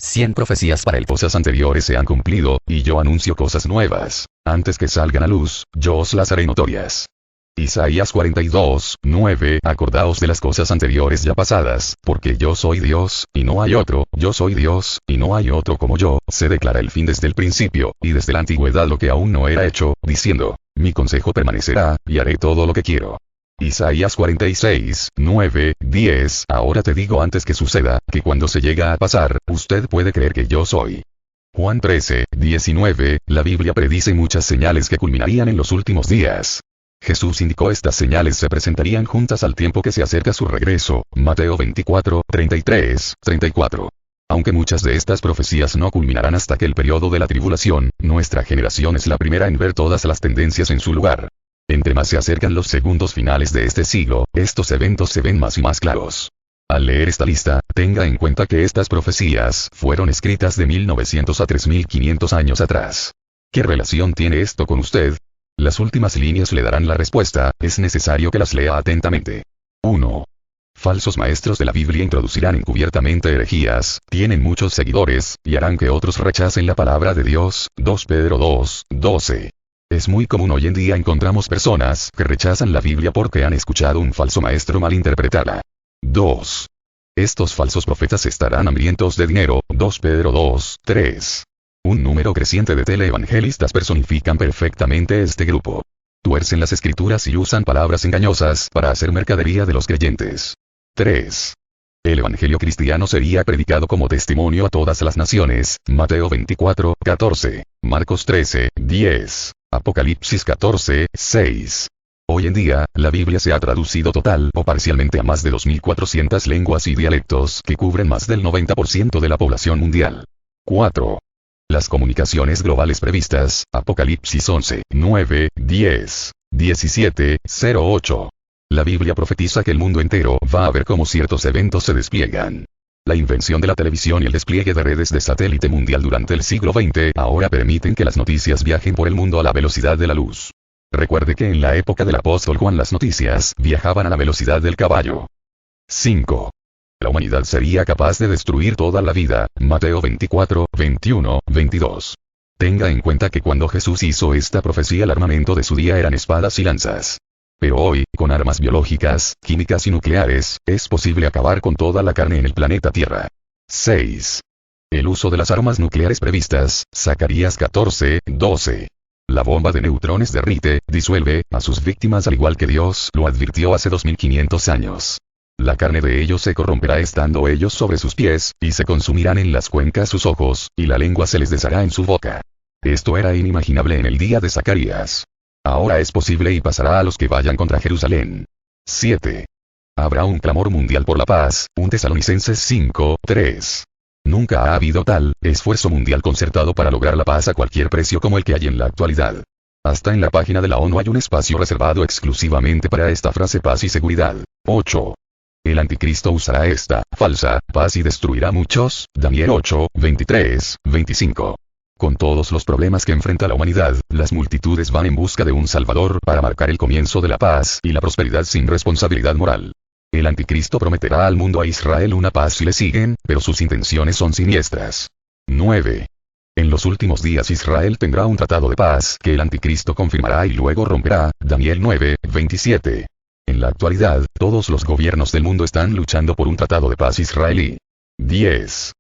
100 profecías para el cosas anteriores se han cumplido, y yo anuncio cosas nuevas. Antes que salgan a luz, yo os las haré notorias. Isaías 42, 9. Acordaos de las cosas anteriores ya pasadas, porque yo soy Dios, y no hay otro, yo soy Dios, y no hay otro como yo, se declara el fin desde el principio, y desde la antigüedad lo que aún no era hecho, diciendo, mi consejo permanecerá, y haré todo lo que quiero. Isaías 46, 9, 10. Ahora te digo antes que suceda, que cuando se llega a pasar, usted puede creer que yo soy. Juan 13, 19. La Biblia predice muchas señales que culminarían en los últimos días. Jesús indicó estas señales se presentarían juntas al tiempo que se acerca su regreso. Mateo 24, 33, 34. Aunque muchas de estas profecías no culminarán hasta que el periodo de la tribulación, nuestra generación es la primera en ver todas las tendencias en su lugar. Entre más se acercan los segundos finales de este siglo, estos eventos se ven más y más claros. Al leer esta lista, tenga en cuenta que estas profecías fueron escritas de 1900 a 3500 años atrás. ¿Qué relación tiene esto con usted? Las últimas líneas le darán la respuesta, es necesario que las lea atentamente. 1. Falsos maestros de la Biblia introducirán encubiertamente herejías, tienen muchos seguidores, y harán que otros rechacen la palabra de Dios. 2 Pedro 2, 12. Es muy común hoy en día encontramos personas que rechazan la Biblia porque han escuchado un falso maestro malinterpretarla. 2. Estos falsos profetas estarán hambrientos de dinero. 2 Pedro 2, 3. Un número creciente de teleevangelistas personifican perfectamente este grupo. Tuercen las escrituras y usan palabras engañosas para hacer mercadería de los creyentes. 3. El evangelio cristiano sería predicado como testimonio a todas las naciones. Mateo 24, 14. Marcos 13, 10. Apocalipsis 14, 6. Hoy en día, la Biblia se ha traducido total o parcialmente a más de 2400 lenguas y dialectos que cubren más del 90% de la población mundial. 4. Las comunicaciones globales previstas, Apocalipsis 11, 9, 10, 17, 08. La Biblia profetiza que el mundo entero va a ver cómo ciertos eventos se despliegan. La invención de la televisión y el despliegue de redes de satélite mundial durante el siglo XX ahora permiten que las noticias viajen por el mundo a la velocidad de la luz. Recuerde que en la época del apóstol Juan las noticias viajaban a la velocidad del caballo. 5. La humanidad sería capaz de destruir toda la vida. Mateo 24, 21, 22. Tenga en cuenta que cuando Jesús hizo esta profecía el armamento de su día eran espadas y lanzas. Pero hoy, con armas biológicas, químicas y nucleares, es posible acabar con toda la carne en el planeta Tierra. 6. El uso de las armas nucleares previstas, Zacarías 14, 12. La bomba de neutrones derrite, disuelve, a sus víctimas al igual que Dios lo advirtió hace 2500 años. La carne de ellos se corromperá estando ellos sobre sus pies, y se consumirán en las cuencas sus ojos, y la lengua se les deshará en su boca. Esto era inimaginable en el día de Zacarías. Ahora es posible y pasará a los que vayan contra Jerusalén. 7. Habrá un clamor mundial por la paz, 1 Tesalonicenses 5, 3. Nunca ha habido tal esfuerzo mundial concertado para lograr la paz a cualquier precio como el que hay en la actualidad. Hasta en la página de la ONU hay un espacio reservado exclusivamente para esta frase paz y seguridad. 8. El anticristo usará esta falsa paz y destruirá a muchos. Daniel 8, 23, 25. Con todos los problemas que enfrenta la humanidad, las multitudes van en busca de un salvador para marcar el comienzo de la paz y la prosperidad sin responsabilidad moral. El anticristo prometerá al mundo a Israel una paz si le siguen, pero sus intenciones son siniestras. 9. En los últimos días Israel tendrá un tratado de paz que el anticristo confirmará y luego romperá. Daniel 9, 27. En la actualidad, todos los gobiernos del mundo están luchando por un tratado de paz israelí. 10.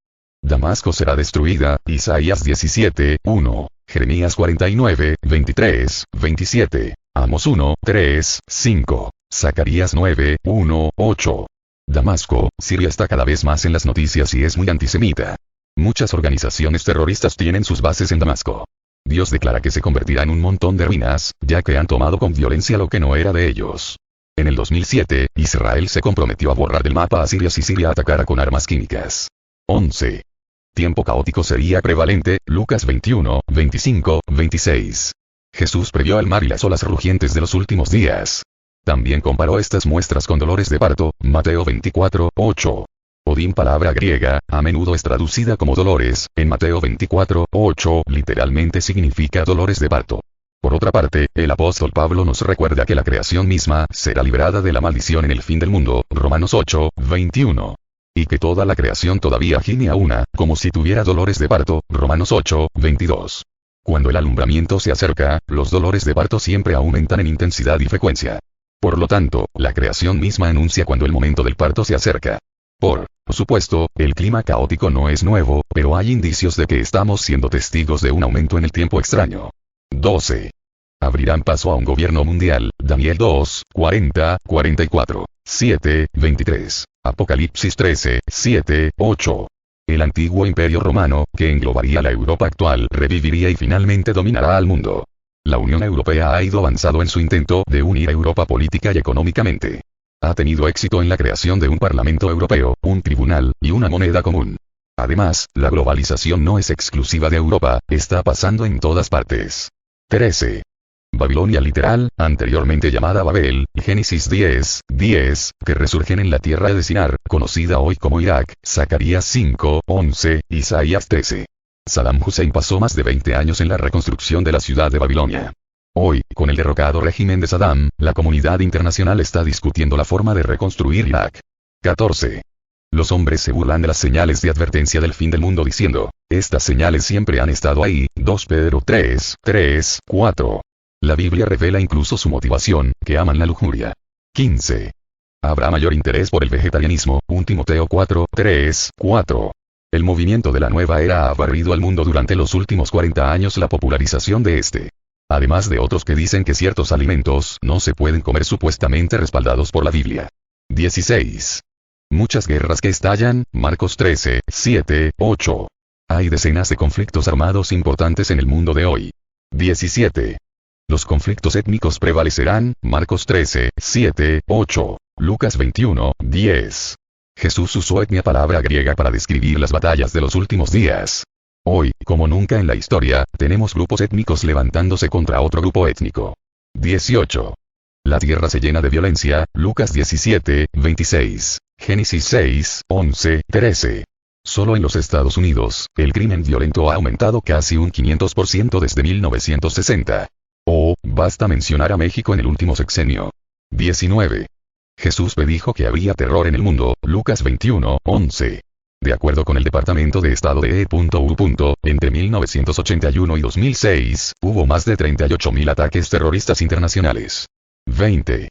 Damasco será destruida. Isaías 17, 1. Jeremías 49, 23, 27. Amos 1, 3, 5. Zacarías 9, 1, 8. Damasco, Siria está cada vez más en las noticias y es muy antisemita. Muchas organizaciones terroristas tienen sus bases en Damasco. Dios declara que se convertirá en un montón de ruinas, ya que han tomado con violencia lo que no era de ellos. En el 2007, Israel se comprometió a borrar del mapa a Siria si Siria atacara con armas químicas. 11. Tiempo caótico sería prevalente. Lucas 21, 25, 26. Jesús previó el mar y las olas rugientes de los últimos días. También comparó estas muestras con dolores de parto. Mateo 24, 8. Odín, palabra griega, a menudo es traducida como dolores, en Mateo 24, 8, literalmente significa dolores de parto. Por otra parte, el apóstol Pablo nos recuerda que la creación misma será liberada de la maldición en el fin del mundo. Romanos 8, 21. Y que toda la creación todavía gime a una, como si tuviera dolores de parto, Romanos 8, 22. Cuando el alumbramiento se acerca, los dolores de parto siempre aumentan en intensidad y frecuencia. Por lo tanto, la creación misma anuncia cuando el momento del parto se acerca. Por supuesto, el clima caótico no es nuevo, pero hay indicios de que estamos siendo testigos de un aumento en el tiempo extraño. 12. Abrirán paso a un gobierno mundial, Daniel 2, 40, 44, 7, 23, Apocalipsis 13, 7, 8. El antiguo imperio romano, que englobaría la Europa actual, reviviría y finalmente dominará al mundo. La Unión Europea ha ido avanzando en su intento de unir a Europa política y económicamente. Ha tenido éxito en la creación de un Parlamento Europeo, un tribunal, y una moneda común. Además, la globalización no es exclusiva de Europa, está pasando en todas partes. 13. Babilonia literal, anteriormente llamada Babel, Génesis 10, 10, que resurgen en la tierra de Sinar, conocida hoy como Irak, Zacarías 5, 11, Isaías 13. Saddam Hussein pasó más de 20 años en la reconstrucción de la ciudad de Babilonia. Hoy, con el derrocado régimen de Saddam, la comunidad internacional está discutiendo la forma de reconstruir Irak. 14. Los hombres se burlan de las señales de advertencia del fin del mundo diciendo, estas señales siempre han estado ahí, 2 Pedro 3, 3, 4. La Biblia revela incluso su motivación, que aman la lujuria. 15. Habrá mayor interés por el vegetarianismo, 1 Timoteo 4, 3, 4. El movimiento de la nueva era ha barrido al mundo durante los últimos 40 años la popularización de este. Además de otros que dicen que ciertos alimentos no se pueden comer supuestamente respaldados por la Biblia. 16. Muchas guerras que estallan, Marcos 13, 7, 8. Hay decenas de conflictos armados importantes en el mundo de hoy. 17. Los conflictos étnicos prevalecerán, Marcos 13, 7, 8. Lucas 21, 10. Jesús usó etnia, palabra griega para describir las batallas de los últimos días. Hoy, como nunca en la historia, tenemos grupos étnicos levantándose contra otro grupo étnico. 18. La tierra se llena de violencia, Lucas 17, 26, Génesis 6, 11, 13. Solo en los Estados Unidos, el crimen violento ha aumentado casi un 500% desde 1960. Basta mencionar a México en el último sexenio. 19. Jesús predijo que habría terror en el mundo, Lucas 21, 11. De acuerdo con el Departamento de Estado de E.U. Entre 1981 y 2006, hubo más de 38.000 ataques terroristas internacionales. 20.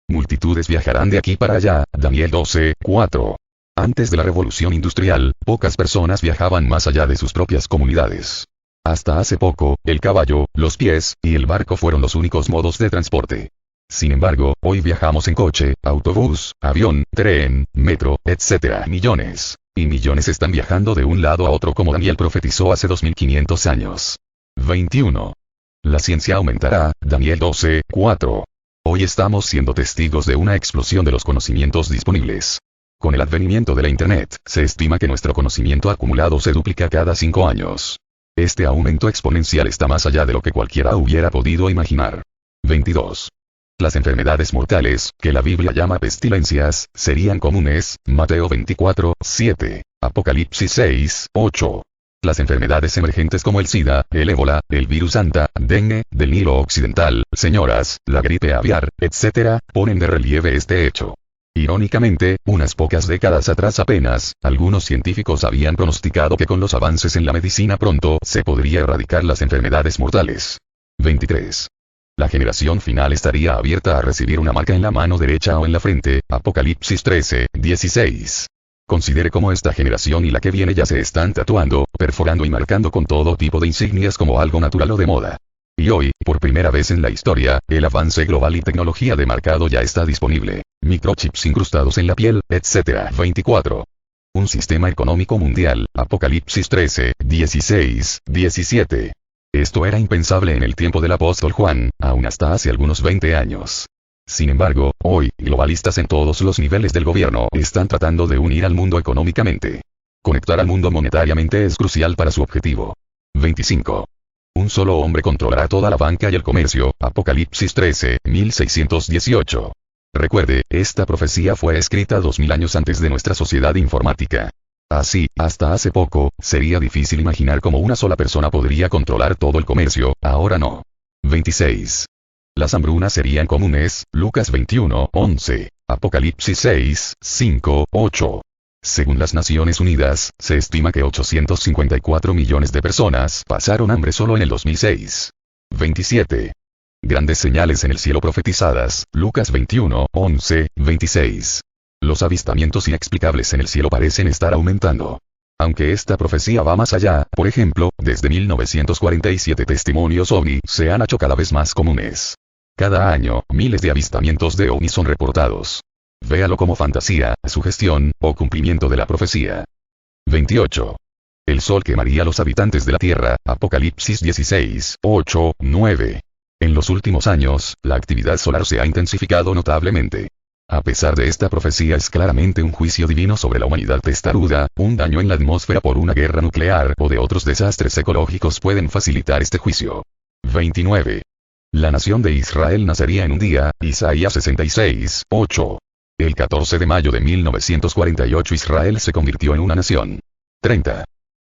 Multitudes viajarán de aquí para allá, Daniel 12, 4. Antes de la revolución industrial, pocas personas viajaban más allá de sus propias comunidades. Hasta hace poco, el caballo, los pies, y el barco fueron los únicos modos de transporte. Sin embargo, hoy viajamos en coche, autobús, avión, tren, metro, etc. Millones. Y millones están viajando de un lado a otro como Daniel profetizó hace 2500 años. 21. La ciencia aumentará, Daniel 12, 4. Hoy estamos siendo testigos de una explosión de los conocimientos disponibles. Con el advenimiento de la Internet, se estima que nuestro conocimiento acumulado se duplica cada 5 años. Este aumento exponencial está más allá de lo que cualquiera hubiera podido imaginar. 22. Las enfermedades mortales, que la Biblia llama pestilencias, serían comunes, Mateo 24, 7, Apocalipsis 6, 8. Las enfermedades emergentes como el SIDA, el ébola, el virus Anta, dengue, del Nilo Occidental, señoras, la gripe aviar, etc., ponen de relieve este hecho. Irónicamente, unas pocas décadas atrás apenas, algunos científicos habían pronosticado que con los avances en la medicina pronto se podría erradicar las enfermedades mortales. 23. La generación final estaría abierta a recibir una marca en la mano derecha o en la frente, Apocalipsis 13, 16. Considere cómo esta generación y la que viene ya se están tatuando, perforando y marcando con todo tipo de insignias como algo natural o de moda. Y hoy, por primera vez en la historia, el avance global y tecnología de marcado ya está disponible. Microchips incrustados en la piel, etc. 24. Un sistema económico mundial, Apocalipsis 13, 16, 17. Esto era impensable en el tiempo del apóstol Juan, aún hasta hace algunos 20 años. Sin embargo, hoy, globalistas en todos los niveles del gobierno están tratando de unir al mundo económicamente. Conectar al mundo monetariamente es crucial para su objetivo. 25. Un solo hombre controlará toda la banca y el comercio, Apocalipsis 13, 1618. Recuerde, esta profecía fue escrita 2000 años antes de nuestra sociedad informática. Así, hasta hace poco, sería difícil imaginar cómo una sola persona podría controlar todo el comercio, ahora no. 26. Las hambrunas serían comunes, Lucas 21, 11, Apocalipsis 6, 5, 8. Según las Naciones Unidas, se estima que 854 millones de personas pasaron hambre solo en el 2006. 27. Grandes señales en el cielo profetizadas, Lucas 21, 11, 26. Los avistamientos inexplicables en el cielo parecen estar aumentando. Aunque esta profecía va más allá, por ejemplo, desde 1947 testimonios OVNI se han hecho cada vez más comunes. Cada año, miles de avistamientos de OVNI son reportados. Véalo como fantasía, sugestión, o cumplimiento de la profecía. 28. El sol quemaría a los habitantes de la tierra, Apocalipsis 16, 8, 9. En los últimos años, la actividad solar se ha intensificado notablemente. A pesar de esta profecía es claramente un juicio divino sobre la humanidad testaruda, un daño en la atmósfera por una guerra nuclear o de otros desastres ecológicos pueden facilitar este juicio. 29. La nación de Israel nacería en un día, Isaías 66, 8. El 14 de mayo de 1948 Israel se convirtió en una nación. 30.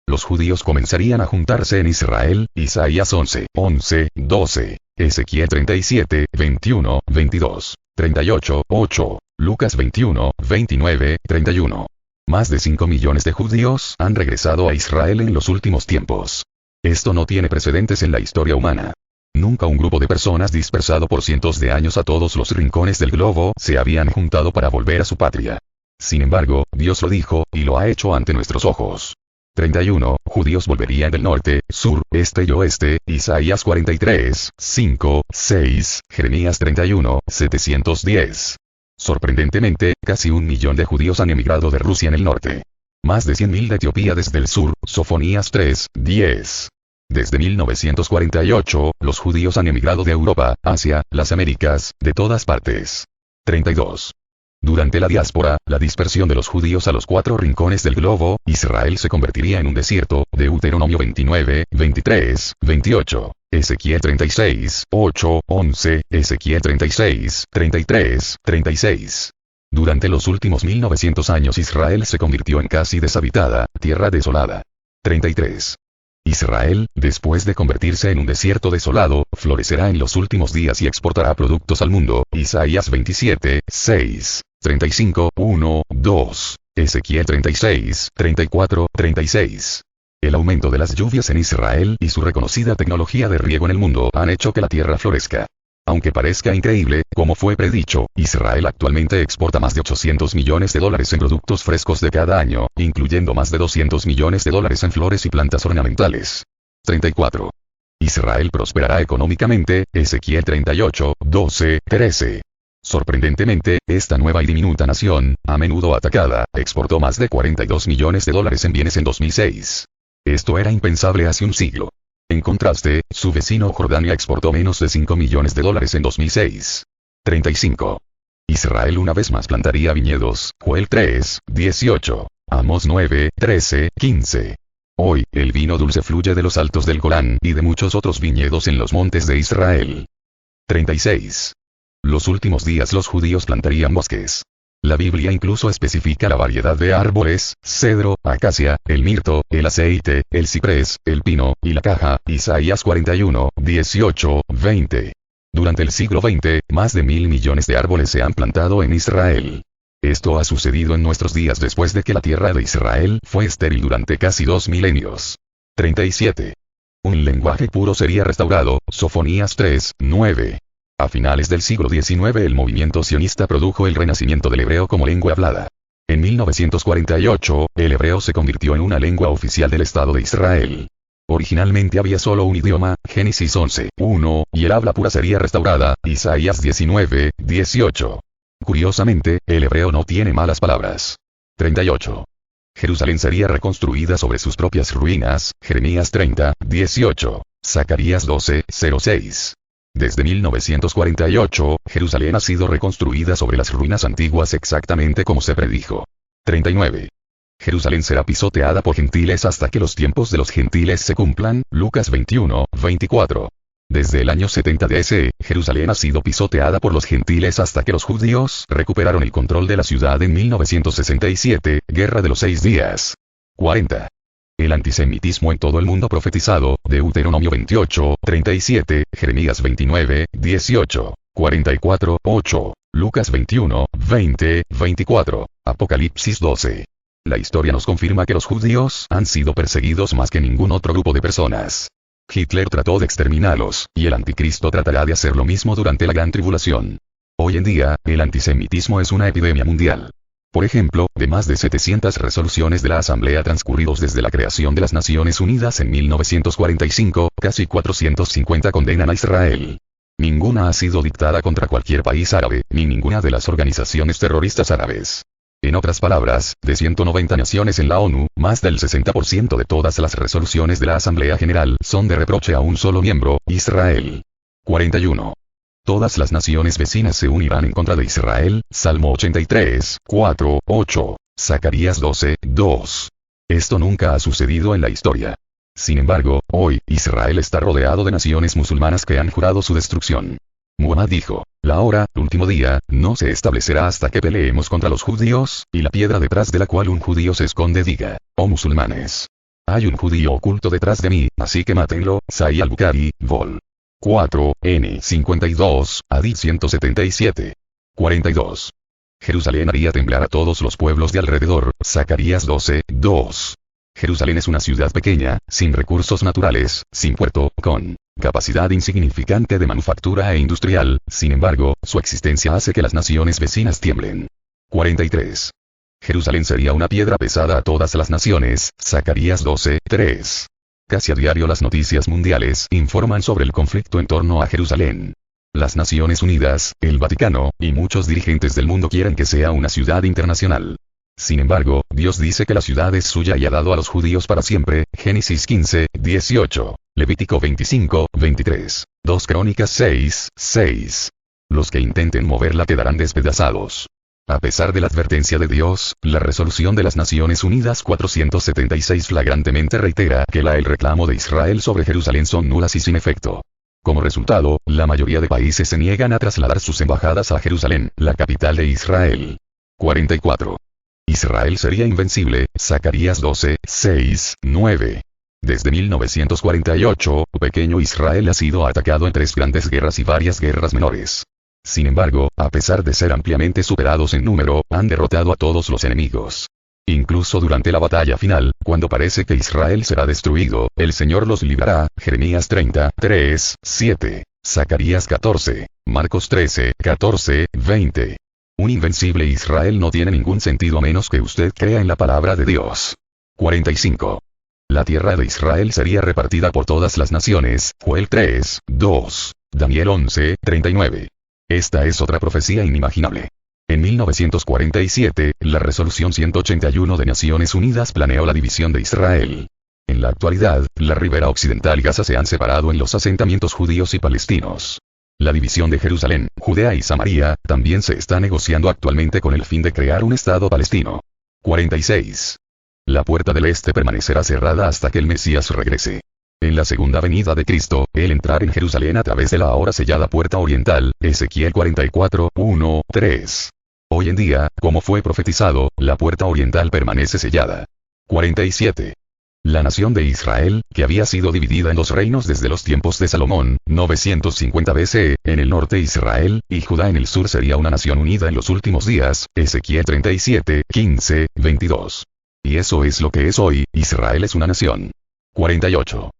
Los judíos comenzarían a juntarse en Israel, Isaías 11, 11, 12. Ezequiel 37, 21, 22. 38, 8. Lucas 21, 29, 31. Más de 5 millones de judíos han regresado a Israel en los últimos tiempos. Esto no tiene precedentes en la historia humana. Nunca un grupo de personas dispersado por cientos de años a todos los rincones del globo se habían juntado para volver a su patria. Sin embargo, Dios lo dijo, y lo ha hecho ante nuestros ojos. 31. Judíos volverían del norte, sur, este y oeste, Isaías 43, 5, 6, Jeremías 31, 710. Sorprendentemente, casi 1 millón de judíos han emigrado de Rusia en el norte. Más de 100.000 de Etiopía desde el sur, Sofonías 3, 10. Desde 1948, los judíos han emigrado de Europa, Asia, las Américas, de todas partes. 32. Durante la diáspora, la dispersión de los judíos a los 4 rincones del globo, Israel se convertiría en un desierto, Deuteronomio 29, 23, 28, Ezequiel 36, 8, 11, Ezequiel 36, 33, 36. Durante los últimos 1900 años Israel se convirtió en casi deshabitada, tierra desolada. 33. Israel, después de convertirse en un desierto desolado, florecerá en los últimos días y exportará productos al mundo, Isaías 27, 6. 35, 1, 2. Ezequiel 36, 34, 36. El aumento de las lluvias en Israel y su reconocida tecnología de riego en el mundo han hecho que la tierra florezca. Aunque parezca increíble, como fue predicho, Israel actualmente exporta más de 800 millones de dólares en productos frescos de cada año, incluyendo más de 200 millones de dólares en flores y plantas ornamentales. 34. Israel prosperará económicamente, Ezequiel 38, 12, 13. Sorprendentemente, esta nueva y diminuta nación, a menudo atacada, exportó más de 42 millones de dólares en bienes en 2006. Esto era impensable hace un siglo. En contraste, su vecino Jordania exportó menos de 5 millones de dólares en 2006. 35. Israel una vez más plantaría viñedos, Joel 3, 18. Amos 9, 13, 15. Hoy, el vino dulce fluye de los altos del Golán y de muchos otros viñedos en los montes de Israel. 36. Los últimos días los judíos plantarían bosques. La Biblia incluso especifica la variedad de árboles, cedro, acacia, el mirto, el aceite, el ciprés, el pino, y la caja, Isaías 41, 18, 20. Durante el siglo XX, más de 1.000 millones de árboles se han plantado en Israel. Esto ha sucedido en nuestros días después de que la tierra de Israel fue estéril durante casi 2 milenios. 37. Un lenguaje puro sería restaurado, Sofonías 3, 9. A finales del siglo XIX el movimiento sionista produjo el renacimiento del hebreo como lengua hablada. En 1948, el hebreo se convirtió en una lengua oficial del Estado de Israel. Originalmente había solo un idioma, Génesis 11, 1, y el habla pura sería restaurada, Isaías 19, 18. Curiosamente, el hebreo no tiene malas palabras. 38. Jerusalén sería reconstruida sobre sus propias ruinas, Jeremías 30, 18, Zacarías 12, 06. Desde 1948, Jerusalén ha sido reconstruida sobre las ruinas antiguas exactamente como se predijo. 39. Jerusalén será pisoteada por gentiles hasta que los tiempos de los gentiles se cumplan, Lucas 21, 24. Desde el año 70 D.C., Jerusalén ha sido pisoteada por los gentiles hasta que los judíos recuperaron el control de la ciudad en 1967, Guerra de los 6 días. 40. El antisemitismo en todo el mundo profetizado, Deuteronomio 28, 37, Jeremías 29, 18, 44, 8, Lucas 21, 20, 24, Apocalipsis 12. La historia nos confirma que los judíos han sido perseguidos más que ningún otro grupo de personas. Hitler trató de exterminarlos, y el anticristo tratará de hacer lo mismo durante la Gran Tribulación. Hoy en día, el antisemitismo es una epidemia mundial. Por ejemplo, de más de 700 resoluciones de la Asamblea transcurridos desde la creación de las Naciones Unidas en 1945, casi 450 condenan a Israel. Ninguna ha sido dictada contra cualquier país árabe, ni ninguna de las organizaciones terroristas árabes. En otras palabras, de 190 naciones en la ONU, más del 60% de todas las resoluciones de la Asamblea General son de reproche a un solo miembro, Israel. 41. Todas las naciones vecinas se unirán en contra de Israel, Salmo 83, 4, 8, Zacarías 12, 2. Esto nunca ha sucedido en la historia. Sin embargo, hoy, Israel está rodeado de naciones musulmanas que han jurado su destrucción. Muhammad dijo, la hora, último día, no se establecerá hasta que peleemos contra los judíos, y la piedra detrás de la cual un judío se esconde diga, oh musulmanes. Hay un judío oculto detrás de mí, así que mátenlo, Sahih al-Bukhari, vol. 4, n. 52, hadith 177. 42. Jerusalén haría temblar a todos los pueblos de alrededor, Zacarías 12, 2. Jerusalén es una ciudad pequeña, sin recursos naturales, sin puerto, con capacidad insignificante de manufactura e industrial, sin embargo, su existencia hace que las naciones vecinas tiemblen. 43. Jerusalén sería una piedra pesada a todas las naciones, Zacarías 12, 3. Casi a diario las noticias mundiales informan sobre el conflicto en torno a Jerusalén. Las Naciones Unidas, el Vaticano, y muchos dirigentes del mundo quieren que sea una ciudad internacional. Sin embargo, Dios dice que la ciudad es suya y ha dado a los judíos para siempre, Génesis 15, 18, Levítico 25, 23, 2 Crónicas 6, 6. Los que intenten moverla quedarán despedazados. A pesar de la advertencia de Dios, la resolución de las Naciones Unidas 476 flagrantemente reitera que el reclamo de Israel sobre Jerusalén son nulas y sin efecto. Como resultado, la mayoría de países se niegan a trasladar sus embajadas a Jerusalén, la capital de Israel. 44. Israel sería invencible, Zacarías 12, 6, 9. Desde 1948, pequeño Israel ha sido atacado en 3 grandes guerras y varias guerras menores. Sin embargo, a pesar de ser ampliamente superados en número, han derrotado a todos los enemigos. Incluso durante la batalla final, cuando parece que Israel será destruido, el Señor los librará, Jeremías 30, 3, 7, Zacarías 14, Marcos 13, 14, 20. Un invencible Israel no tiene ningún sentido a menos que usted crea en la palabra de Dios. 45. La tierra de Israel sería repartida por todas las naciones, Joel 3, 2, Daniel 11, 39. Esta es otra profecía inimaginable. En 1947, la resolución 181 de Naciones Unidas planeó la división de Israel. En la actualidad, la ribera occidental y Gaza se han separado en los asentamientos judíos y palestinos. La división de Jerusalén, Judea y Samaria, también se está negociando actualmente con el fin de crear un Estado palestino. 46. La puerta del este permanecerá cerrada hasta que el Mesías regrese. En la segunda venida de Cristo, el entrar en Jerusalén a través de la ahora sellada puerta oriental, Ezequiel 44, 1, 3. Hoy en día, como fue profetizado, la puerta oriental permanece sellada. 47. La nación de Israel, que había sido dividida en 2 reinos desde los tiempos de Salomón, 950 BCE, en el norte Israel, y Judá en el sur sería una nación unida en los últimos días, Ezequiel 37, 15, 22. Y eso es lo que es hoy, Israel es una nación. 48.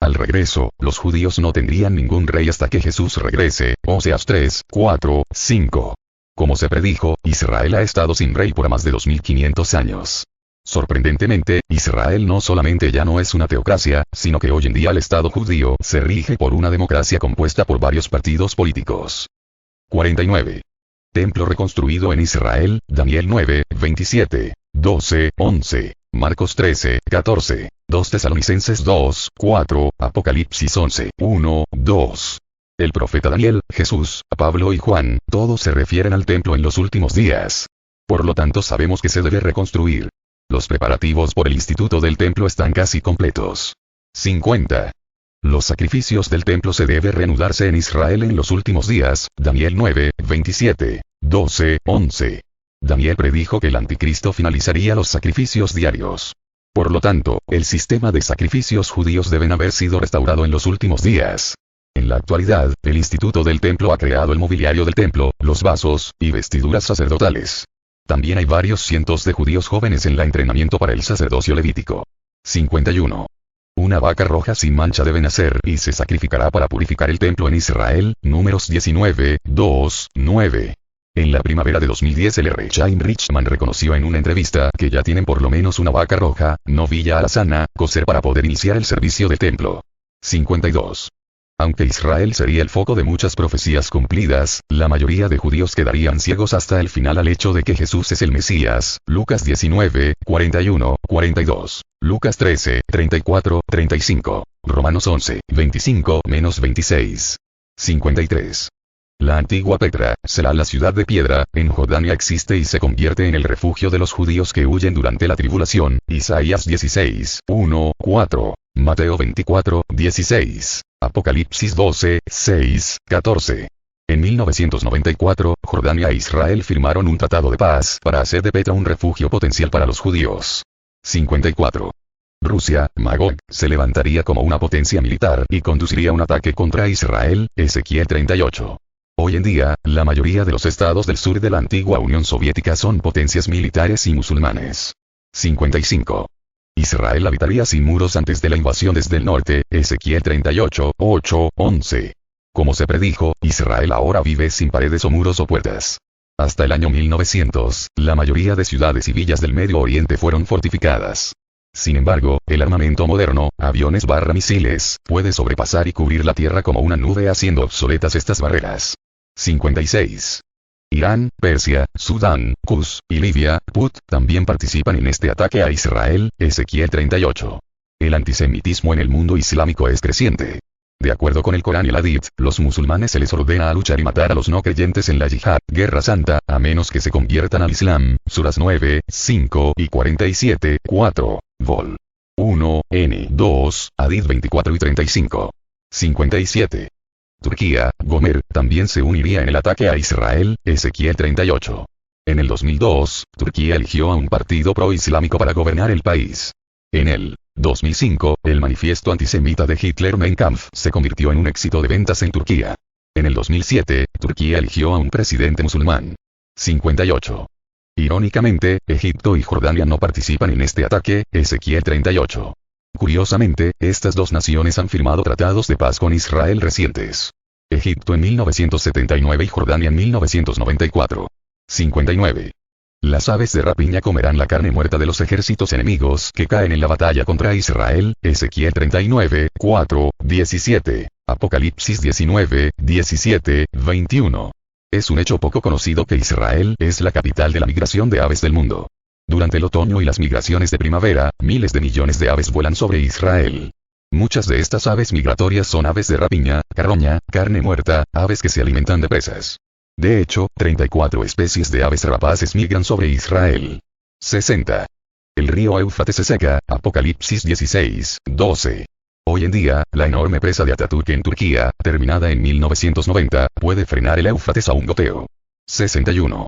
Al regreso, los judíos no tendrían ningún rey hasta que Jesús regrese, Oseas 3, 4, 5. Como se predijo, Israel ha estado sin rey por más de 2500 años. Sorprendentemente, Israel no solamente ya no es una teocracia, sino que hoy en día el Estado judío se rige por una democracia compuesta por varios partidos políticos. 49. Templo reconstruido en Israel, Daniel 9, 27, 12, 11, Marcos 13, 14, 2 Tesalonicenses 2, 4, Apocalipsis 11, 1, 2. El profeta Daniel, Jesús, Pablo y Juan, todos se refieren al templo en los últimos días. Por lo tanto sabemos que se debe reconstruir. Los preparativos por el Instituto del Templo están casi completos. 50. Los sacrificios del templo se debe reanudarse en Israel en los últimos días, Daniel 9, 27, 12, 11. Daniel predijo que el anticristo finalizaría los sacrificios diarios. Por lo tanto, el sistema de sacrificios judíos deben haber sido restaurado en los últimos días. En la actualidad, el Instituto del Templo ha creado el mobiliario del templo, los vasos, y vestiduras sacerdotales. También hay varios cientos de judíos jóvenes en la entrenamiento para el sacerdocio levítico. 51. Una vaca roja sin mancha debe nacer y se sacrificará para purificar el templo en Israel. Números 19, 2, 9. En la primavera de 2010 el R. Chaim Richman reconoció en una entrevista que ya tienen por lo menos una vaca roja, novilla alazana, cocer para poder iniciar el servicio del templo. 52. Aunque Israel sería el foco de muchas profecías cumplidas, la mayoría de judíos quedarían ciegos hasta el final al hecho de que Jesús es el Mesías. Lucas 19, 41, 42. Lucas 13, 34, 35. Romanos 11, 25-26. 53. La antigua Petra, será la ciudad de piedra, en Jordania existe y se convierte en el refugio de los judíos que huyen durante la tribulación. Isaías 16, 1, 4. Mateo 24, 16. Apocalipsis 12, 6, 14. En 1994, Jordania e Israel firmaron un tratado de paz para hacer de Petra un refugio potencial para los judíos. 54. Rusia, Magog, se levantaría como una potencia militar y conduciría un ataque contra Israel. Ezequiel 38. Hoy en día, la mayoría de los estados del sur de la antigua Unión Soviética son potencias militares y musulmanes. 55. Israel habitaría sin muros antes de la invasión desde el norte. Ezequiel 38, 8, 11. Como se predijo, Israel ahora vive sin paredes o muros o puertas. Hasta el año 1900, la mayoría de ciudades y villas del Medio Oriente fueron fortificadas. Sin embargo, el armamento moderno, aviones/misiles, puede sobrepasar y cubrir la tierra como una nube haciendo obsoletas estas barreras. 56. Irán, Persia, Sudán, Kus, y Libia, Put, también participan en este ataque a Israel. Ezequiel 38. El antisemitismo en el mundo islámico es creciente. De acuerdo con el Corán y el Hadith, los musulmanes se les ordena a luchar y matar a los no creyentes en la yihad, guerra santa, a menos que se conviertan al Islam. Suras 9, 5 y 47, 4. Vol. 1, N. 2, Hadith 24 y 35. 57. Turquía, Gomer, también se uniría en el ataque a Israel. Ezequiel 38. En el 2002, Turquía eligió a un partido pro-islámico para gobernar el país. En el 2005, el manifiesto antisemita de Hitler Mein Kampf se convirtió en un éxito de ventas en Turquía. En el 2007, Turquía eligió a un presidente musulmán. 58. Irónicamente, Egipto y Jordania no participan en este ataque. Ezequiel 38. Curiosamente, estas dos naciones han firmado tratados de paz con Israel recientes. Egipto en 1979 y Jordania en 1994. 59. Las aves de rapiña comerán la carne muerta de los ejércitos enemigos que caen en la batalla contra Israel. Ezequiel 39, 4, 17. Apocalipsis 19, 17, 21. Es un hecho poco conocido que Israel es la capital de la migración de aves del mundo. Durante el otoño y las migraciones de primavera, miles de millones de aves vuelan sobre Israel. Muchas de estas aves migratorias son aves de rapiña, carroña, carne muerta, aves que se alimentan de presas. De hecho, 34 especies de aves rapaces migran sobre Israel. 60. El río Éufrates se seca. Apocalipsis 16, 12. Hoy en día, la enorme presa de Atatürk en Turquía, terminada en 1990, puede frenar el Éufrates a un goteo. 61.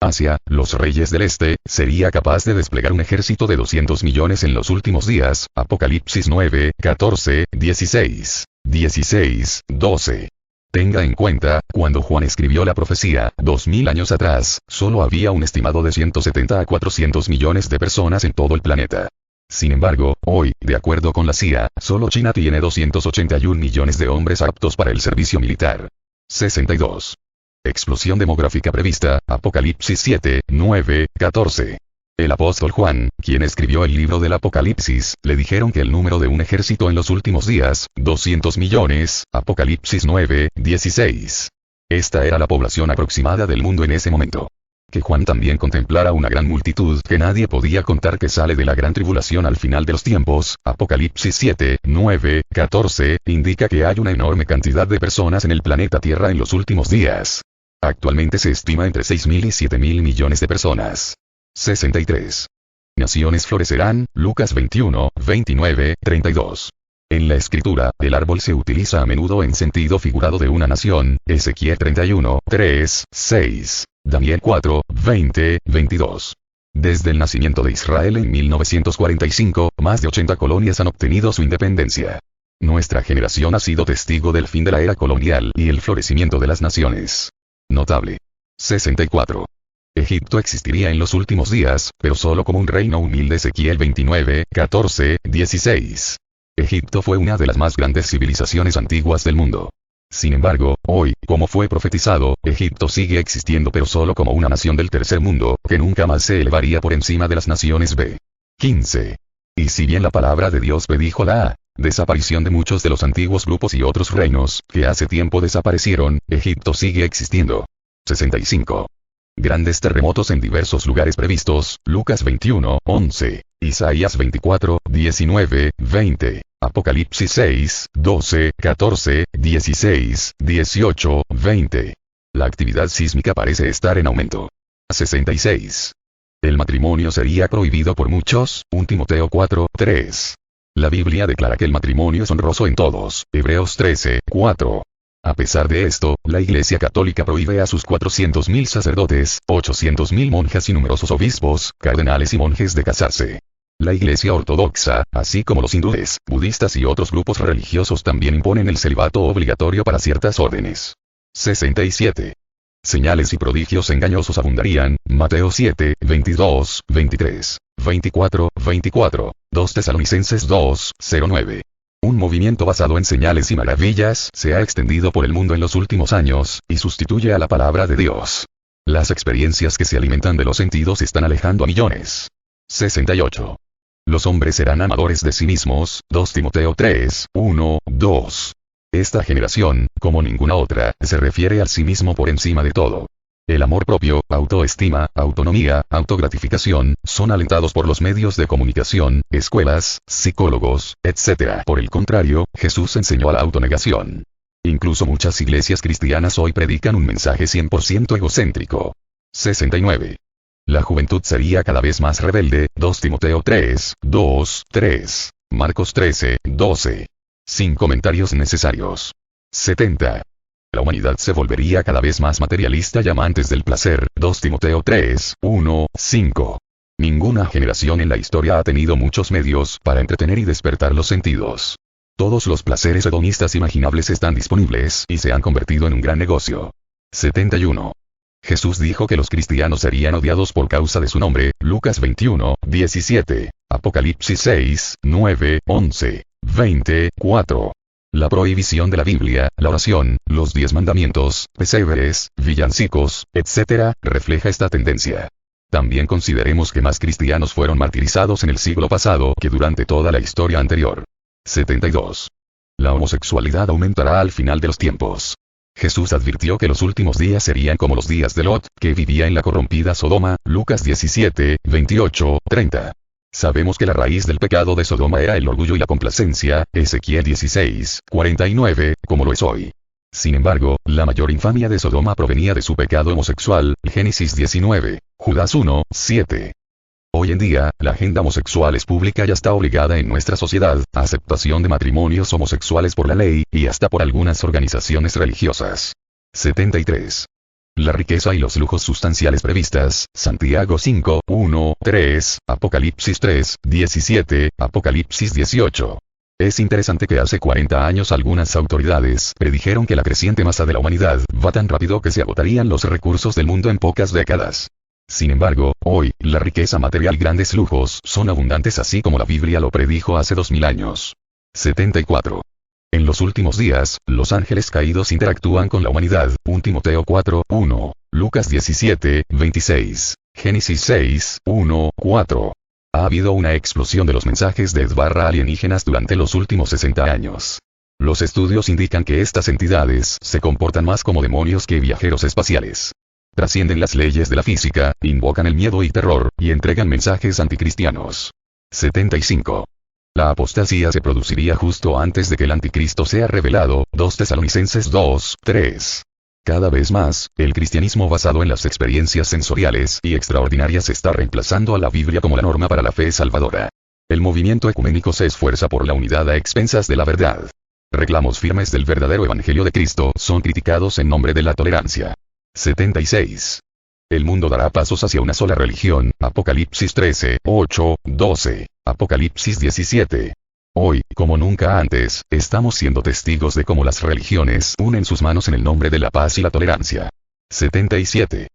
Asia, los reyes del este, sería capaz de desplegar un ejército de 200 millones en los últimos días. Apocalipsis 9, 14, 16, 16, 12. Tenga en cuenta, cuando Juan escribió la profecía, 2000 años atrás, solo había un estimado de 170 a 400 millones de personas en todo el planeta. Sin embargo, hoy, de acuerdo con la CIA, solo China tiene 281 millones de hombres aptos para el servicio militar. 62. Explosión demográfica prevista. Apocalipsis 7, 9, 14. El apóstol Juan, quien escribió el libro del Apocalipsis, le dijeron que el número de un ejército en los últimos días, 200 millones, Apocalipsis 9, 16. Esta era la población aproximada del mundo en ese momento. Que Juan también contemplara una gran multitud que nadie podía contar que sale de la gran tribulación al final de los tiempos. Apocalipsis 7, 9, 14, indica que hay una enorme cantidad de personas en el planeta Tierra en los últimos días. Actualmente se estima entre 6.000 y 7.000 millones de personas. 63. Naciones florecerán. Lucas 21, 29, 32. En la escritura, el árbol se utiliza a menudo en sentido figurado de una nación. Ezequiel 31, 3, 6. Daniel 4, 20, 22. Desde el nacimiento de Israel en 1945, más de 80 colonias han obtenido su independencia. Nuestra generación ha sido testigo del fin de la era colonial y el florecimiento de las naciones. Notable. 64. Egipto existiría en los últimos días, pero solo como un reino humilde. Ezequiel 29, 14, 16. Egipto fue una de las más grandes civilizaciones antiguas del mundo. Sin embargo, hoy, como fue profetizado, Egipto sigue existiendo pero solo como una nación del tercer mundo, que nunca más se elevaría por encima de las naciones B. 15. Y si bien la palabra de Dios predijo la desaparición de muchos de los antiguos grupos y otros reinos, que hace tiempo desaparecieron, Egipto sigue existiendo. 65. Grandes terremotos en diversos lugares previstos, Lucas 21, 11, Isaías 24, 19, 20, Apocalipsis 6, 12, 14, 16, 18, 20. La actividad sísmica parece estar en aumento. 66. El matrimonio sería prohibido por muchos, 1 Timoteo 4, 3. La Biblia declara que el matrimonio es honroso en todos, Hebreos 13, 4. A pesar de esto, la Iglesia Católica prohíbe a sus 400.000 sacerdotes, 800.000 monjas y numerosos obispos, cardenales y monjes de casarse. La Iglesia Ortodoxa, así como los hindúes, budistas y otros grupos religiosos también imponen el celibato obligatorio para ciertas órdenes. 67. Señales y prodigios engañosos abundarían, Mateo 7, 22, 23, 24, 24, 2 Tesalonicenses 2, 09. Un movimiento basado en señales y maravillas se ha extendido por el mundo en los últimos años, y sustituye a la palabra de Dios. Las experiencias que se alimentan de los sentidos están alejando a millones. 68. Los hombres serán amadores de sí mismos, 2 Timoteo 3, 1, 2. Esta generación, como ninguna otra, se refiere al sí mismo por encima de todo. El amor propio, autoestima, autonomía, autogratificación, son alentados por los medios de comunicación, escuelas, psicólogos, etc. Por el contrario, Jesús enseñó a la autonegación. Incluso muchas iglesias cristianas hoy predican un mensaje 100% egocéntrico. 69. La juventud sería cada vez más rebelde, 2 Timoteo 3, 2, 3, Marcos 13, 12. Sin comentarios necesarios. 70. La humanidad se volvería cada vez más materialista y amantes del placer, 2 Timoteo 3, 1, 5. Ninguna generación en la historia ha tenido muchos medios para entretener y despertar los sentidos. Todos los placeres hedonistas imaginables están disponibles y se han convertido en un gran negocio. 71. Jesús dijo que los cristianos serían odiados por causa de su nombre, Lucas 21, 17, Apocalipsis 6, 9, 11, 20, 4. La prohibición de la Biblia, la oración, los 10 mandamientos, pesebres, villancicos, etc., refleja esta tendencia. También consideremos que más cristianos fueron martirizados en el siglo pasado que durante toda la historia anterior. 72. La homosexualidad aumentará al final de los tiempos. Jesús advirtió que los últimos días serían como los días de Lot, que vivía en la corrompida Sodoma, Lucas 17, 28, 30. Sabemos que la raíz del pecado de Sodoma era el orgullo y la complacencia, Ezequiel 16, 49, como lo es hoy. Sin embargo, la mayor infamia de Sodoma provenía de su pecado homosexual, Génesis 19, Judas 1, 7. Hoy en día, la agenda homosexual es pública y está obligada en nuestra sociedad, a aceptación de matrimonios homosexuales por la ley, y hasta por algunas organizaciones religiosas. 73. La riqueza y los lujos sustanciales previstas, Santiago 5, 1, 3, Apocalipsis 3, 17, Apocalipsis 18. Es interesante que hace 40 años algunas autoridades predijeron que la creciente masa de la humanidad va tan rápido que se agotarían los recursos del mundo en pocas décadas. Sin embargo, hoy, la riqueza material y grandes lujos son abundantes así como la Biblia lo predijo hace 2000 años. 74. En los últimos días, los ángeles caídos interactúan con la humanidad, 1 Timoteo 4, 1, Lucas 17, 26, Génesis 6, 1, 4. Ha habido una explosión de los mensajes de alienígenas durante los últimos 60 años. Los estudios indican que estas entidades se comportan más como demonios que viajeros espaciales. Trascienden las leyes de la física, invocan el miedo y terror, y entregan mensajes anticristianos. 75. La apostasía se produciría justo antes de que el anticristo sea revelado, 2 Tesalonicenses 2, 3. Cada vez más, el cristianismo basado en las experiencias sensoriales y extraordinarias está reemplazando a la Biblia como la norma para la fe salvadora. El movimiento ecuménico se esfuerza por la unidad a expensas de la verdad. Reclamos firmes del verdadero evangelio de Cristo son criticados en nombre de la tolerancia. 76. El mundo dará pasos hacia una sola religión, Apocalipsis 13, 8, 12, Apocalipsis 17. Hoy, como nunca antes, estamos siendo testigos de cómo las religiones unen sus manos en el nombre de la paz y la tolerancia. 77.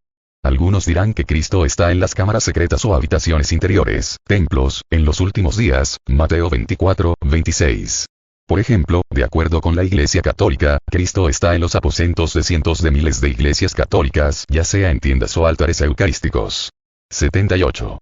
Algunos dirán que Cristo está en las cámaras secretas o habitaciones interiores, templos, en los últimos días, Mateo 24, 26. Por ejemplo, de acuerdo con la Iglesia Católica, Cristo está en los aposentos de cientos de miles de iglesias católicas, ya sea en tiendas o altares eucarísticos. 78.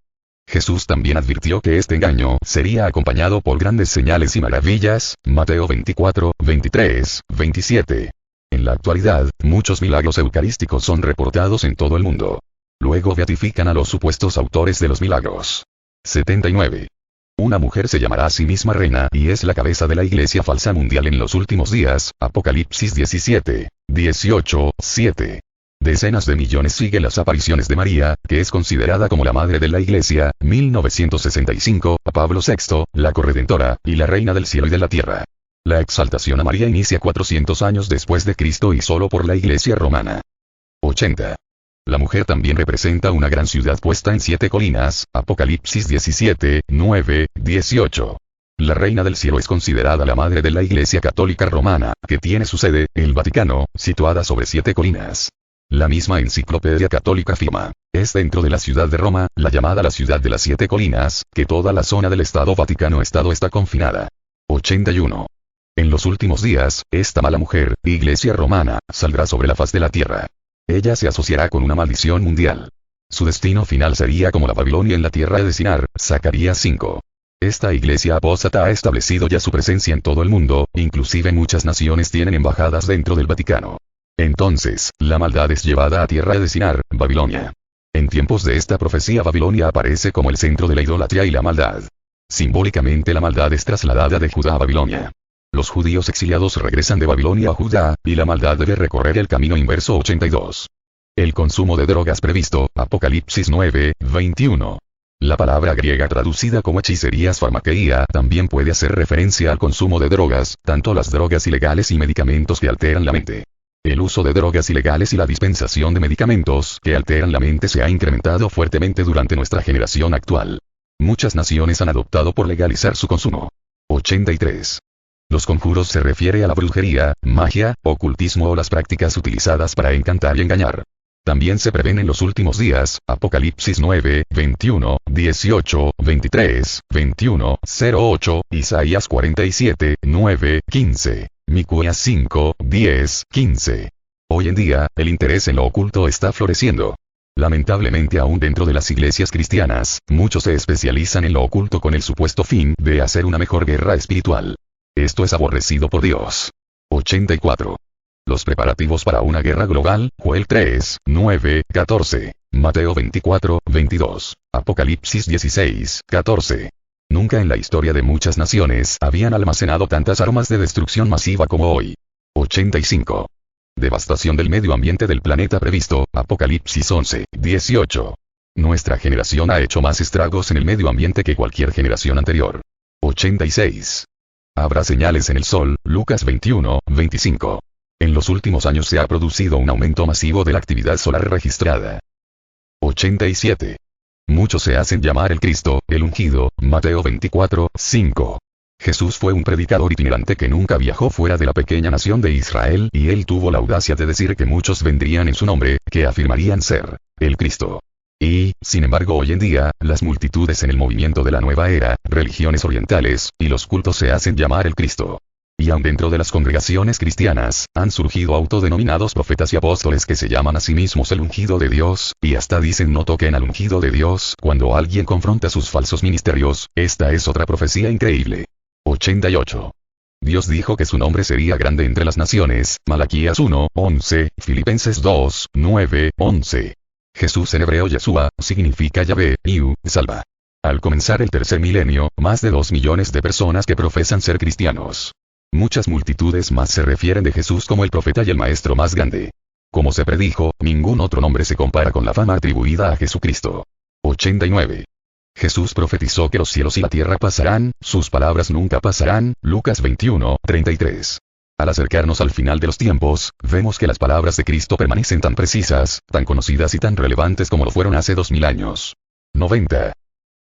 Jesús también advirtió que este engaño sería acompañado por grandes señales y maravillas, Mateo 24, 23, 27. En la actualidad, muchos milagros eucarísticos son reportados en todo el mundo. Luego beatifican a los supuestos autores de los milagros. 79. Una mujer se llamará a sí misma reina y es la cabeza de la iglesia falsa mundial en los últimos días, Apocalipsis 17, 18, 7. Decenas de millones siguen las apariciones de María, que es considerada como la madre de la iglesia, 1965, a Pablo VI, la corredentora, y la reina del cielo y de la tierra. La exaltación a María inicia 400 años después de Cristo y solo por la iglesia romana. 80. La mujer también representa una gran ciudad puesta en 7 colinas, Apocalipsis 17, 9, 18. La reina del cielo es considerada la madre de la Iglesia Católica Romana, que tiene su sede, el Vaticano, situada sobre 7 colinas. La misma enciclopedia católica afirma, es dentro de la ciudad de Roma, la llamada la ciudad de las 7 colinas, que toda la zona del Estado Vaticano-Estado está confinada. 81. En los últimos días, esta mala mujer, Iglesia Romana, saldrá sobre la faz de la tierra. Ella se asociará con una maldición mundial. Su destino final sería como la Babilonia en la tierra de Sinar, Zacarías 5. Esta iglesia apóstata ha establecido ya su presencia en todo el mundo, inclusive muchas naciones tienen embajadas dentro del Vaticano. Entonces, la maldad es llevada a tierra de Sinar, Babilonia. En tiempos de esta profecía Babilonia aparece como el centro de la idolatría y la maldad. Simbólicamente la maldad es trasladada de Judá a Babilonia. Los judíos exiliados regresan de Babilonia a Judá, y la maldad debe recorrer el camino inverso. 82. El consumo de drogas previsto, Apocalipsis 9, 21. La palabra griega traducida como hechicerías farmaqueía también puede hacer referencia al consumo de drogas, tanto las drogas ilegales y medicamentos que alteran la mente. El uso de drogas ilegales y la dispensación de medicamentos que alteran la mente se ha incrementado fuertemente durante nuestra generación actual. Muchas naciones han adoptado por legalizar su consumo. 83. Los conjuros se refiere a la brujería, magia, ocultismo o las prácticas utilizadas para encantar y engañar. También se prevén en los últimos días, Apocalipsis 9, 21, 18, 23, 21, 08, Isaías 47, 9, 15, Miqueas 5, 10, 15. Hoy en día, el interés en lo oculto está floreciendo. Lamentablemente aún dentro de las iglesias cristianas, muchos se especializan en lo oculto con el supuesto fin de hacer una mejor guerra espiritual. Esto es aborrecido por Dios. 84. Los preparativos para una guerra global, Joel 3, 9, 14, Mateo 24, 22, Apocalipsis 16, 14. Nunca en la historia de muchas naciones habían almacenado tantas armas de destrucción masiva como hoy. 85. Devastación del medio ambiente del planeta previsto, Apocalipsis 11, 18. Nuestra generación ha hecho más estragos en el medio ambiente que cualquier generación anterior. 86. Habrá señales en el sol, Lucas 21, 25. En los últimos años se ha producido un aumento masivo de la actividad solar registrada. 87. Muchos se hacen llamar el Cristo, el ungido, Mateo 24, 5. Jesús fue un predicador itinerante que nunca viajó fuera de la pequeña nación de Israel y él tuvo la audacia de decir que muchos vendrían en su nombre, que afirmarían ser el Cristo. Y, sin embargo hoy en día, las multitudes en el movimiento de la nueva era, religiones orientales, y los cultos se hacen llamar el Cristo. Y aun dentro de las congregaciones cristianas, han surgido autodenominados profetas y apóstoles que se llaman a sí mismos el ungido de Dios, y hasta dicen no toquen al ungido de Dios cuando alguien confronta sus falsos ministerios. Esta es otra profecía increíble. 88. Dios dijo que su nombre sería grande entre las naciones, Malaquías 1, 11, Filipenses 2, 9, 11. Jesús en hebreo Yeshua, significa Yahvé, Iu, salva. Al comenzar el tercer milenio, más de 2 millones de personas que profesan ser cristianos. Muchas multitudes más se refieren de Jesús como el profeta y el maestro más grande. Como se predijo, ningún otro nombre se compara con la fama atribuida a Jesucristo. 89. Jesús profetizó que los cielos y la tierra pasarán, sus palabras nunca pasarán, Lucas 21, 33. Al acercarnos al final de los tiempos, vemos que las palabras de Cristo permanecen tan precisas, tan conocidas y tan relevantes como lo fueron hace 2000 años. 90.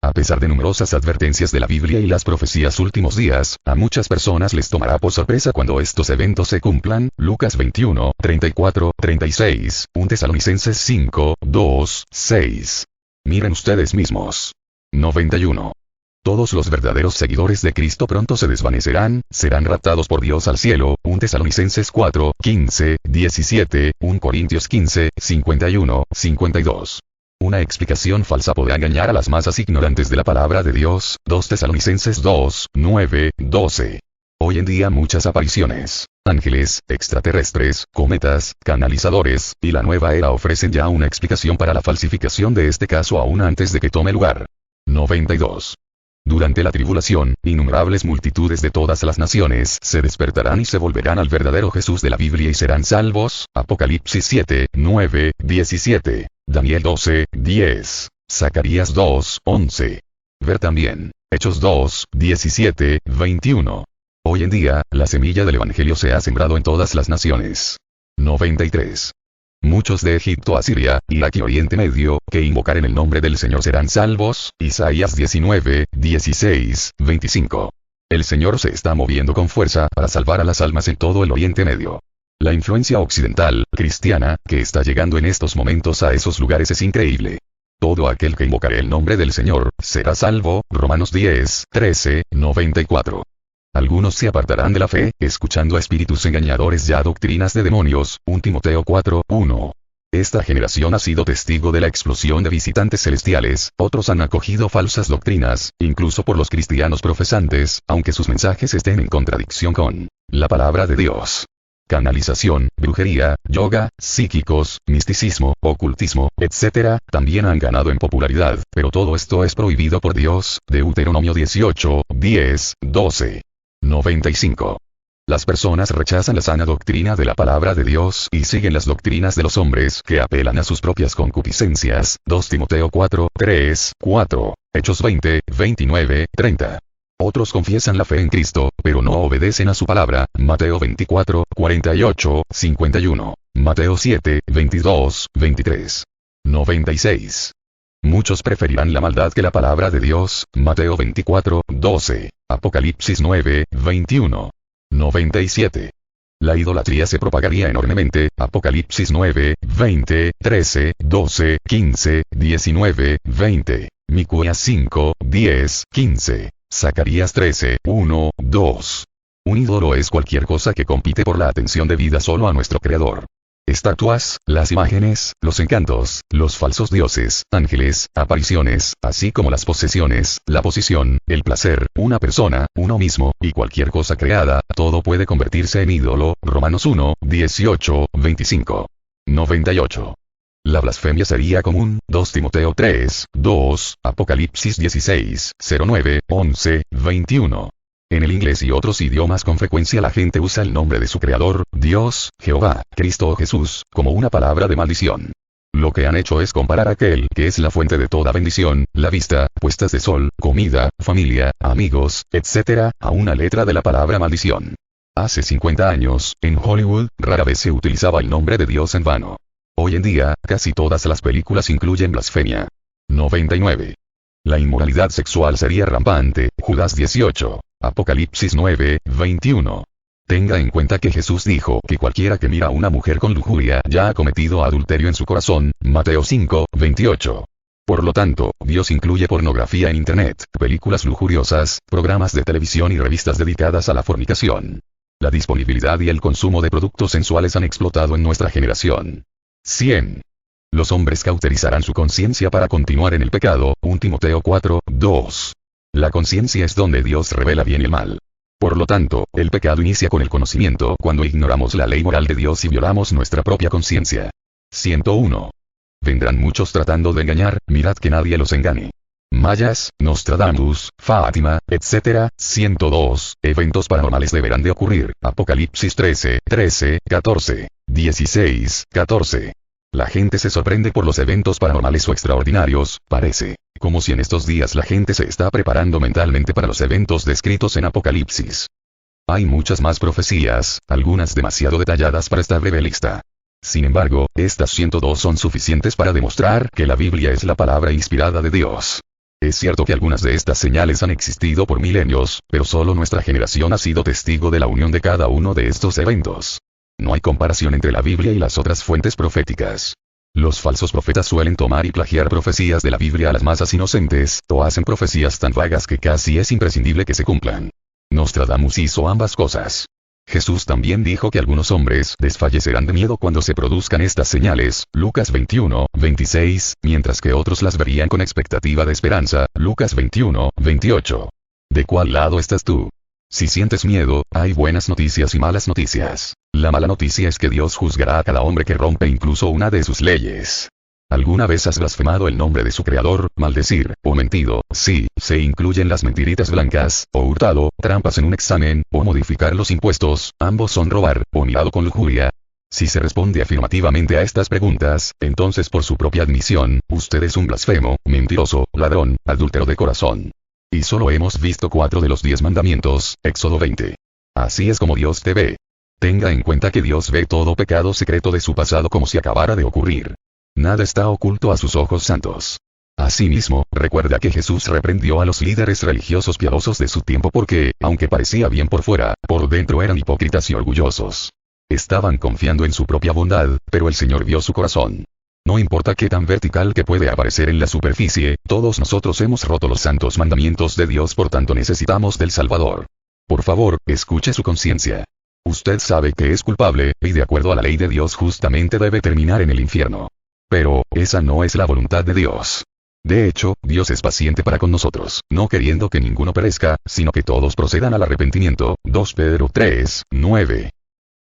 A pesar de numerosas advertencias de la Biblia y las profecías últimos días, a muchas personas les tomará por sorpresa cuando estos eventos se cumplan. Lucas 21, 34, 36, 1 Tesalonicenses 5, 2, 6. Miren ustedes mismos. 91. Todos los verdaderos seguidores de Cristo pronto se desvanecerán, serán raptados por Dios al cielo. 1 Tesalonicenses 4, 15, 17, 1 Corintios 15, 51, 52. Una explicación falsa podrá engañar a las masas ignorantes de la palabra de Dios. 2 Tesalonicenses 2, 9, 12. Hoy en día muchas apariciones, ángeles, extraterrestres, cometas, canalizadores, y la nueva era ofrecen ya una explicación para la falsificación de este caso aún antes de que tome lugar. 92. Durante la tribulación, innumerables multitudes de todas las naciones se despertarán y se volverán al verdadero Jesús de la Biblia y serán salvos. Apocalipsis 7, 9, 17. Daniel 12, 10. Zacarías 2, 11. Ver también. Hechos 2, 17, 21. Hoy en día, la semilla del Evangelio se ha sembrado en todas las naciones. 93. Muchos de Egipto, Asiria, Irak y Oriente Medio, que invocaren el nombre del Señor serán salvos. Isaías 19, 16, 25. El Señor se está moviendo con fuerza para salvar a las almas en todo el Oriente Medio. La influencia occidental, cristiana, que está llegando en estos momentos a esos lugares es increíble. Todo aquel que invocare el nombre del Señor, será salvo. Romanos 10, 13, 94. Algunos se apartarán de la fe, escuchando a espíritus engañadores y a doctrinas de demonios. 1 Timoteo 4, 1. Esta generación ha sido testigo de la explosión de visitantes celestiales, otros han acogido falsas doctrinas, incluso por los cristianos profesantes, aunque sus mensajes estén en contradicción con la palabra de Dios. Canalización, brujería, yoga, psíquicos, misticismo, ocultismo, etc., también han ganado en popularidad, pero todo esto es prohibido por Dios. Deuteronomio 18, 10, 12. 95. Las personas rechazan la sana doctrina de la palabra de Dios y siguen las doctrinas de los hombres que apelan a sus propias concupiscencias. 2 Timoteo 4, 3, 4. Hechos 20, 29, 30. Otros confiesan la fe en Cristo, pero no obedecen a su palabra. Mateo 24, 48, 51. Mateo 7, 22, 23. 96. Muchos preferirán la maldad que la palabra de Dios. Mateo 24, 12. Apocalipsis 9, 21. 97. La idolatría se propagaría enormemente. Apocalipsis 9, 20, 13, 12, 15, 19, 20. Miqueas 5, 10, 15. Zacarías 13, 1, 2. Un ídolo es cualquier cosa que compite por la atención debida solo a nuestro Creador. Estatuas, las imágenes, los encantos, los falsos dioses, ángeles, apariciones, así como las posesiones, la posición, el placer, una persona, uno mismo, y cualquier cosa creada, todo puede convertirse en ídolo. Romanos 1, 18, 25. 98. La blasfemia sería común. 2 Timoteo 3, 2, Apocalipsis 16, 09, 11, 21. En el inglés y otros idiomas con frecuencia la gente usa el nombre de su creador, Dios, Jehová, Cristo o Jesús, como una palabra de maldición. Lo que han hecho es comparar a aquel que es la fuente de toda bendición, la vista, puestas de sol, comida, familia, amigos, etc., a una letra de la palabra maldición. Hace 50 años, en Hollywood, rara vez se utilizaba el nombre de Dios en vano. Hoy en día, casi todas las películas incluyen blasfemia. 99. La inmoralidad sexual sería rampante. Judas 18. Apocalipsis 9, 21. Tenga en cuenta que Jesús dijo que cualquiera que mira a una mujer con lujuria ya ha cometido adulterio en su corazón. Mateo 5, 28. Por lo tanto, Dios incluye pornografía en Internet, películas lujuriosas, programas de televisión y revistas dedicadas a la fornicación. La disponibilidad y el consumo de productos sensuales han explotado en nuestra generación. 100. Los hombres cauterizarán su conciencia para continuar en el pecado. 1 Timoteo 4, 2. La conciencia es donde Dios revela bien y el mal. Por lo tanto, el pecado inicia con el conocimiento cuando ignoramos la ley moral de Dios y violamos nuestra propia conciencia. 101. Vendrán muchos tratando de engañar, mirad que nadie los engañe. Mayas, Nostradamus, Fátima, etc. 102. Eventos paranormales deberán de ocurrir. Apocalipsis 13, 13, 14, 16, 14. La gente se sorprende por los eventos paranormales o extraordinarios, parece como si en estos días la gente se está preparando mentalmente para los eventos descritos en Apocalipsis. Hay muchas más profecías, algunas demasiado detalladas para esta breve lista. Sin embargo, estas 102 son suficientes para demostrar que la Biblia es la palabra inspirada de Dios. Es cierto que algunas de estas señales han existido por milenios, pero solo nuestra generación ha sido testigo de la unión de cada uno de estos eventos. No hay comparación entre la Biblia y las otras fuentes proféticas. Los falsos profetas suelen tomar y plagiar profecías de la Biblia a las masas inocentes, o hacen profecías tan vagas que casi es imprescindible que se cumplan. Nostradamus hizo ambas cosas. Jesús también dijo que algunos hombres desfallecerán de miedo cuando se produzcan estas señales, Lucas 21, 26, mientras que otros las verían con expectativa de esperanza, Lucas 21, 28. ¿De cuál lado estás tú? Si sientes miedo, hay buenas noticias y malas noticias. La mala noticia es que Dios juzgará a cada hombre que rompe incluso una de sus leyes. ¿Alguna vez has blasfemado el nombre de su creador, maldecir, o mentido? Sí, se incluyen las mentiritas blancas, o hurtado, trampas en un examen, o modificar los impuestos, ambos son robar, o mirado con lujuria. Si se responde afirmativamente a estas preguntas, entonces por su propia admisión, usted es un blasfemo, mentiroso, ladrón, adúltero de corazón. Y solo hemos visto 4 de los 10 mandamientos, Éxodo 20. Así es como Dios te ve. Tenga en cuenta que Dios ve todo pecado secreto de su pasado como si acabara de ocurrir. Nada está oculto a sus ojos santos. Asimismo, recuerda que Jesús reprendió a los líderes religiosos piadosos de su tiempo porque, aunque parecía bien por fuera, por dentro eran hipócritas y orgullosos. Estaban confiando en su propia bondad, pero el Señor vio su corazón. No importa qué tan vertical que puede aparecer en la superficie, todos nosotros hemos roto los santos mandamientos de Dios, por tanto necesitamos del Salvador. Por favor, escuche su conciencia. Usted sabe que es culpable, y de acuerdo a la ley de Dios justamente debe terminar en el infierno. Pero, esa no es la voluntad de Dios. De hecho, Dios es paciente para con nosotros, no queriendo que ninguno perezca, sino que todos procedan al arrepentimiento. 2 Pedro 3, 9.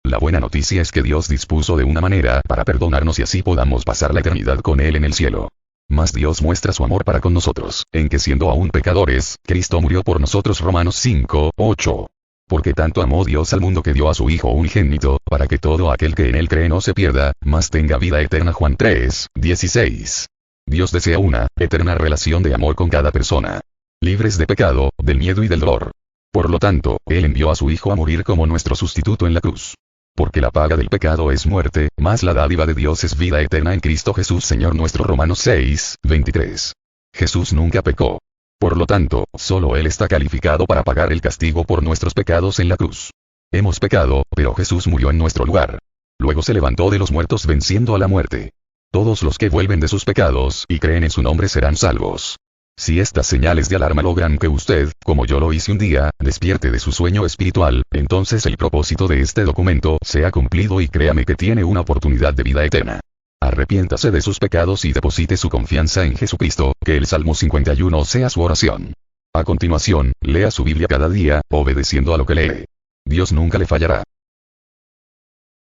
La buena noticia es que Dios dispuso de una manera para perdonarnos y así podamos pasar la eternidad con Él en el cielo. Mas Dios muestra su amor para con nosotros, en que siendo aún pecadores, Cristo murió por nosotros. Romanos 5, 8. Porque tanto amó Dios al mundo que dio a su Hijo unigénito, para que todo aquel que en Él cree no se pierda, mas tenga vida eterna. Juan 3, 16. Dios desea una eterna relación de amor con cada persona. Libres de pecado, del miedo y del dolor. Por lo tanto, Él envió a su Hijo a morir como nuestro sustituto en la cruz. Porque la paga del pecado es muerte, mas la dádiva de Dios es vida eterna en Cristo Jesús Señor nuestro. Romanos 6, 23. Jesús nunca pecó. Por lo tanto, solo Él está calificado para pagar el castigo por nuestros pecados en la cruz. Hemos pecado, pero Jesús murió en nuestro lugar. Luego se levantó de los muertos venciendo a la muerte. Todos los que vuelven de sus pecados y creen en su nombre serán salvos. Si estas señales de alarma logran que usted, como yo lo hice un día, despierte de su sueño espiritual, entonces el propósito de este documento se ha cumplido y créame que tiene una oportunidad de vida eterna. Arrepiéntase de sus pecados y deposite su confianza en Jesucristo, que el Salmo 51 sea su oración. A continuación, lea su Biblia cada día, obedeciendo a lo que lee. Dios nunca le fallará.